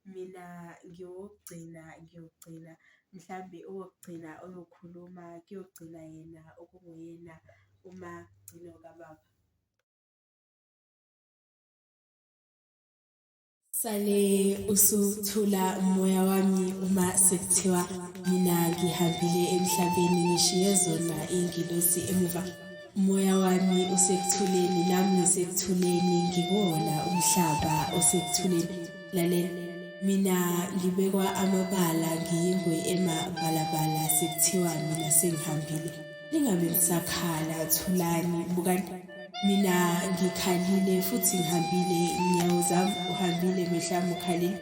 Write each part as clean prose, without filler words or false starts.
mina ngiyogcina mhlambe owokugcina oyokhuluma kuyogcina yena okunguyena umagcino kababa. Sale usuthula umoya wami uma sekuthiwa mina ngihambile emhlabeni ngishiye zona iy'ngilosi emuva. Umoya wami usekuthuleni nami ngisekuthuleni ngikuwona umhlaba osekuthuleni. Lalela, mina ngibekwa amabala ngiyingwe emabalabala sekuthiwa mina sengihambile. Lingabe ngisakhala thulani bukani. Mina ngikhalile futhi ngihambile inyawo zami uhambile mehlo ami ukhalile.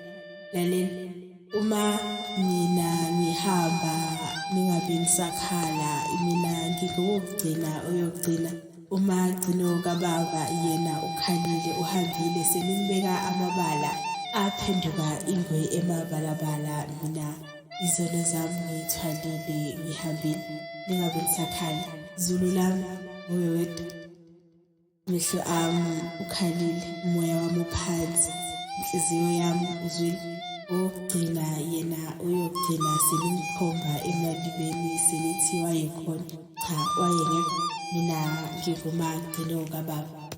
Lalela, uma mina ngihamba ningabe ngisakhala mina ngingowokugcina oyogcina. Umagcino kababa yena ukhalile uhambile senimbeka amabala aphenduka ingwe emabalabala. Mina izono zami ngiyithwalile ngihambile ningabe ngisakhala. Zulu lami uwe wedwa, mehlo ami ukhalile, umoya wami uphansi, inhliziyo yami uzwile. Owokugcina yena uyogcina senimkhomba emalibeni senithi wayekhona. Cha, wayengekho. Mina ngingumagcino kababa.